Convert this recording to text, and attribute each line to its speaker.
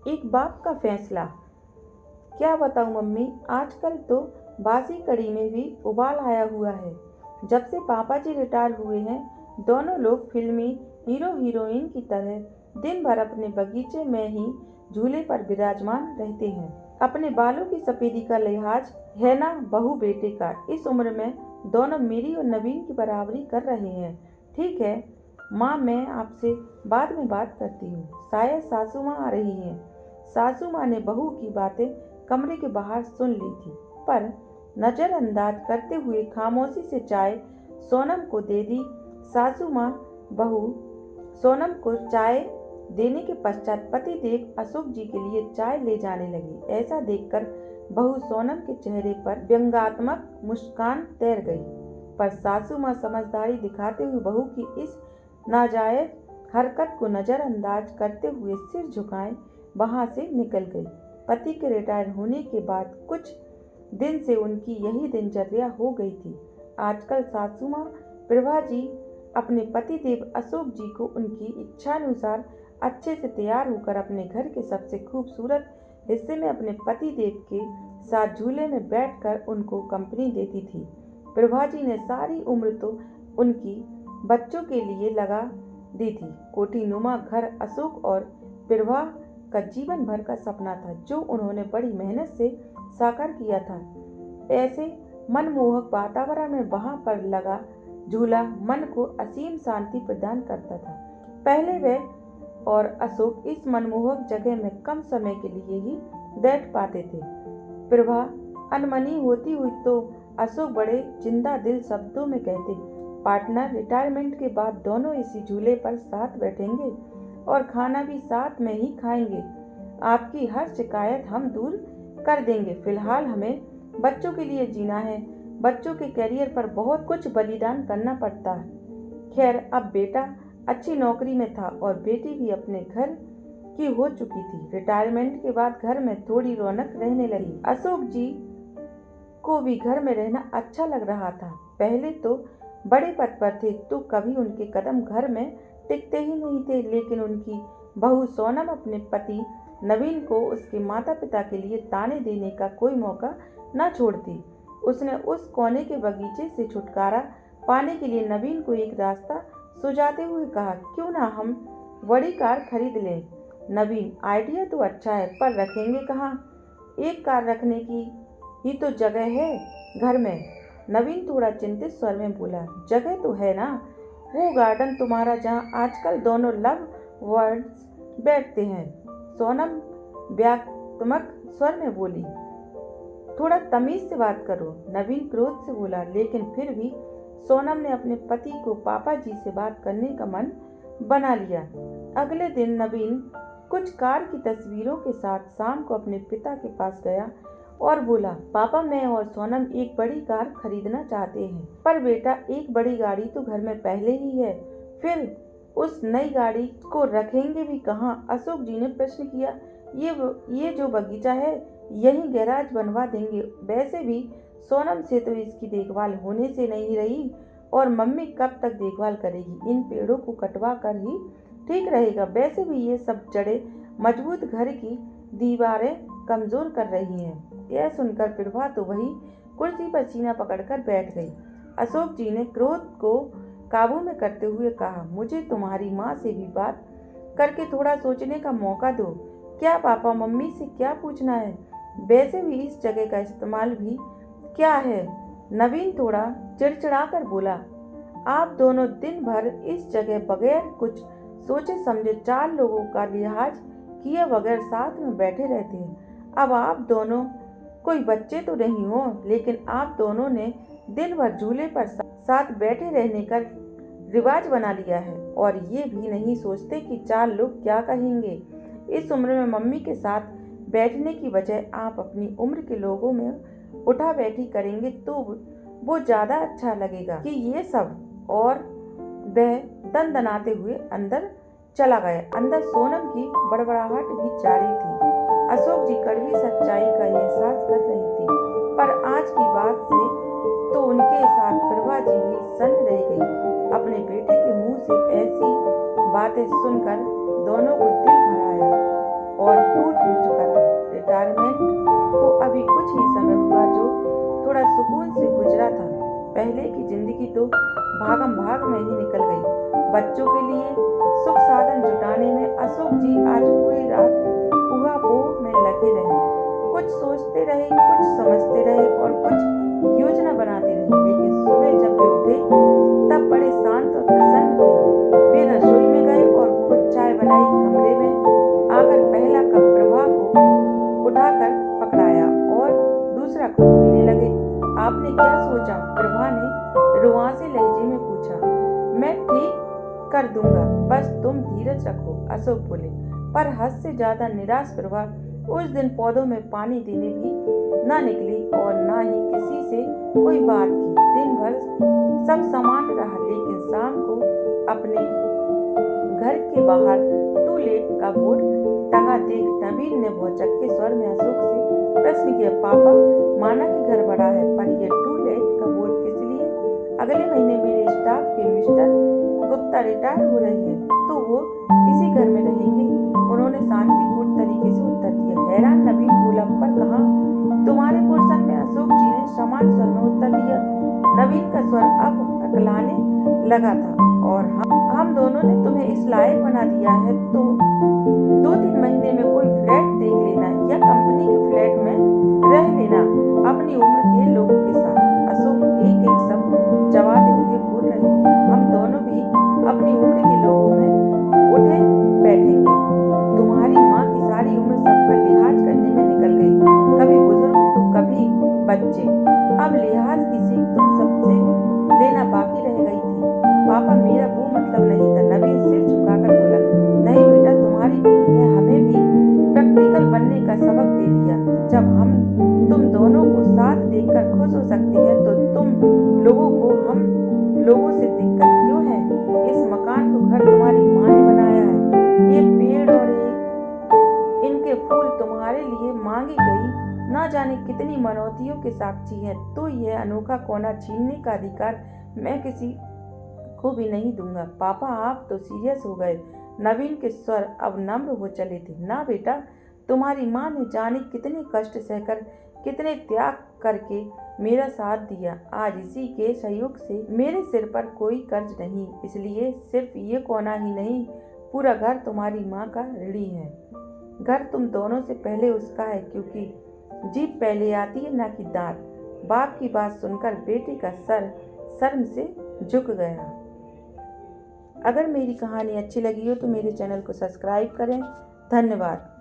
Speaker 1: एक बाप का फैसला। क्या बताऊं मम्मी, आजकल तो बासी कड़ी में भी उबाल आया हुआ है। जब से पापा जी रिटायर हुए हैं, दोनों लोग फिल्मी हीरो हीरोइन की तरह दिन भर अपने बगीचे में ही झूले पर विराजमान रहते हैं। अपने बालों की सफेदी का लिहाज है ना बहू बेटे का। इस उम्र में दोनों मेरी और नवीन की बराबरी कर रहे हैं। ठीक है माँ, मैं आपसे बाद में बात करती हूँ। शायद सासू माँ आ रही हैं। सासू माँ ने बहू की बातें कमरे के बाहर सुन ली थी, पर नजरअंदाज करते हुए खामोशी से चाय सोनम को दे दी। सासू माँ बहू सोनम को चाय देने के पश्चात पति देव अशोक जी के लिए चाय ले जाने लगी। ऐसा देखकर बहू सोनम के चेहरे पर व्यंग्यात्मक मुस्कान तैर गई, पर सासू माँ समझदारी दिखाते हुए बहू की इस नाजायज हरकत को नजरअंदाज करते हुए सिर झुकाए वहां से निकल गई। पति के रिटायर होने के बाद कुछ दिन से उनकी यही दिनचर्या हो गई थी। आजकल सासू माँ प्रभा जी अपने पति देव अशोक जी को उनकी इच्छानुसार अच्छे से तैयार होकर अपने घर के सबसे खूबसूरत हिस्से में अपने पति देव के साथ झूले में बैठकर उनको कंपनी देती थी। प्रभा जी ने सारी उम्र तो उनकी बच्चों के लिए लगा दी थी। कोठीनुमा घर अशोक और प्रभा का जीवन भर का सपना था, जो उन्होंने बड़ी मेहनत से साकार किया था। ऐसे मनमोहक वातावरण में वहां पर लगा झूला मन को असीम शांति प्रदान करता था। पहले वह और अशोक इस मनमोहक जगह में कम समय के लिए ही बैठ पाते थे। प्रभा अनमनी होती हुई तो अशोक बड़े जिंदा दिल शब्दों में कहते, पार्टनर, रिटायरमेंट के बाद दोनों इसी झूले पर साथ बैठेंगे और खाना भी साथ में ही खाएंगे। आपकी हर शिकायत हम दूर कर देंगे। फिलहाल हमें बच्चों के लिए जीना है। बच्चों के करियर पर बहुत कुछ बलिदान करना पड़ता है। खैर, अब बेटा अच्छी नौकरी में था और बेटी भी अपने घर की हो चुकी थी। रिटायरमेंट के बाद घर में थोड़ी रौनक रहने लगी। अशोक जी को भी घर में रहना अच्छा लग रहा था। पहले तो बड़े पद पर थे तो कभी उनके कदम घर में टिकते ही नहीं थे, लेकिन उनकी बहू सोनम अपने पति नवीन को उसके माता पिता के लिए ताने देने का कोई मौका न छोड़ती। उसने उस कोने के बगीचे से छुटकारा पाने के लिए नवीन को एक रास्ता सुझाते हुए कहा, क्यों ना हम बड़ी कार खरीद लें। नवीन, आइडिया तो अच्छा है, पर रखेंगे कहाँ? एक कार रखने की ही तो जगह है घर में। नवीन थोड़ा चिंतित स्वर में बोला, जगह तो है ना, वो गार्डन तुम्हारा जहाँ आजकल दोनों लव बर्ड्स बैठते हैं। सोनम व्याख्यात्मक स्वर में बोली, थोड़ा तमीज से बात करो। नवीन क्रोध से बोला, लेकिन फिर भी सोनम ने अपने पति को पापा जी से बात करने का मन बना लिया। अगले दिन नवीन कुछ कार की तस्वीरों के साथ शाम को अपने पिता के पास गया और बोला, पापा, मैं और सोनम एक बड़ी कार खरीदना चाहते हैं। पर बेटा, एक बड़ी गाड़ी तो घर में पहले ही है, फिर उस नई गाड़ी को रखेंगे भी कहाँ? अशोक जी ने प्रश्न किया। ये जो बगीचा है, यही गैराज बनवा देंगे। वैसे भी सोनम से तो इसकी देखभाल होने से नहीं रही, और मम्मी कब तक देखभाल करेगी? इन पेड़ों को कटवा कर ही ठीक रहेगा। वैसे भी ये सब जड़ें मजबूत घर की दीवारें कमजोर कर रही हैं। यह सुनकर प्रभा तो वही कुर्सी पर सीना पकड़कर बैठ गई। अशोक जी ने क्रोध को काबू में करते हुए कहा, मुझे तुम्हारी माँ से भी बात करके थोड़ा सोचने का मौका दो। क्या पापा, मम्मी से क्या पूछना है? वैसे भी इस जगह का इस्तेमाल भी क्या है? नवीन थोड़ा चिड़चिड़ा कर बोला, आप दोनों दिन भर इस जगह बगैर कुछ सोचे समझे 4 लोगों का लिहाज किए बगैर साथ में बैठे रहते हैं। अब आप दोनों कोई बच्चे तो नहीं हो, लेकिन आप दोनों ने दिन भर झूले पर साथ बैठे रहने का रिवाज बना लिया है, और ये भी नहीं सोचते कि 4 लोग क्या कहेंगे। इस उम्र में मम्मी के साथ बैठने की बजाय आप अपनी उम्र के लोगों में उठा बैठी करेंगे तो वो ज़्यादा अच्छा लगेगा कि ये सब। और वह दनदनाते हुए अंदर चला गया। अंदर सोनम की बड़बड़ाहट भी जारी थी। अशोक जी कड़वी सच्चाई का एहसास कर रही थी, पर आज की बात से तो उनके साथ प्रभा जी भी सन्न रह गई। अपने बेटे के मुंह से ऐसी बातें सुनकर दोनों को दिल भर आया और टूट सुकून से गुजरा था। पहले की जिंदगी तो भागम भाग में ही निकल गई। बच्चों के लिए सुख साधन जुटाने में अशोक जी आज पूरी रात ऊहा-पोह में लगे रहे। कुछ सोचते रहे, कुछ समझते रहे और कुछ योजना बनाते रहे। लेकिन सुबह जब वे उठे तब बड़े शांत और प्रसन्न थे। वे रसोई में गए और कुछ चाय बनाई। कमरे में आकर पहला कप प्रभा को उठाकर पकड़ाया और दूसरा खुद पीने लगे। आपने क्या सोचा? प्रभा ने रुआंसे लहजे में पूछा। मैं ठीक कर दूंगा, बस तुम धीरज रखो, अशोक बोले। पर हद से ज्यादा निराश प्रभा उस दिन पौधों में पानी देने भी ना निकली और ना ही किसी से कोई बात की। दिन भर सब सामान्य रहा, लेकिन शाम को अपने घर के बाहर टू लेट का बोर्ड टंगा देख नवीन ने भौचक्के के स्वर में अशोक से प्रश्न किया। पापा, माना कि घर बड़ा है, पर यह टू लेट का बोर्ड किस लिए? अगले महीने मेरे स्टाफ के मिस्टर गुप्ता रिटायर हो रहे हैं, तो वो इसी घर में रहेंगे, उन्होंने शांतिपूर्ण तरीके से उत्तर दिया। हैरान नवीन बोला, पर कहाँ? तुम्हारे पोर्शन में, अशोक जी ने समान स्वर में उत्तर दिया। नवीन का स्वर अब हकलाने लगा था। और हम दोनों ने तुम्हें इस लायक बना दिया है तो 2-3 महीने में कोई फ्लैट देख लेना या कंपनी के फ्लैट में रह लेना अपनी उम्र के लोगों के साथ। अशोक एक एक शब्द जवाबते हुए बोल रहे थे। हम दोनों भी अपनी उम्र के लोगों में उठे बैठेंगे। तुम्हारी माँ की सारी उम्र सबका लिहाज करने में निकल गई, कभी बुजुर्ग तो कभी बच्चे। अब लिहाज की सीख तुम सबसे लेना बाकी रह गई थी। पापा, मेरा वो मतलब नहीं था, नवीन सिर झुकाकर बोला। नहीं बेटा, तुम्हारी पीढ़ी ने हमें भी प्रैक्टिकल बनने का सबक दे दिया। जब हम तुम दोनों को साथ देखकर खुश हो सकते हैं तो तुम लोगों को हम लोगों से दिक्कत क्यों है? इस मकान को घर तुम्हारी माँ ने बनाया है। ये पेड़ और इनके फूल तुम्हारे लिए मांगी गई ना जाने कितनी मनौतियों के साक्षी है। तो यह अनोखा कोना छीनने का अधिकार मैं किसी को भी नहीं दूंगा। पापा, आप तो सीरियस हो गए। नवीन के स्वर अब नम्र हो चले थे। ना बेटा, तुम्हारी माँ ने जाने कितने कष्ट सहकर, कितने त्याग करके मेरा साथ दिया। आज इसी के सहयोग से मेरे सिर पर कोई कर्ज नहीं, इसलिए सिर्फ ये कोना ही नहीं, पूरा घर तुम्हारी माँ का ऋणी है। घर तुम दोनों से पहले उसका है, क्योंकि जीत पहले आती है, ना कि दांत। बाप की बात सुनकर बेटे का सर शर्म से झुक गया। अगर मेरी कहानी अच्छी लगी हो तो मेरे चैनल को सब्सक्राइब करें। धन्यवाद।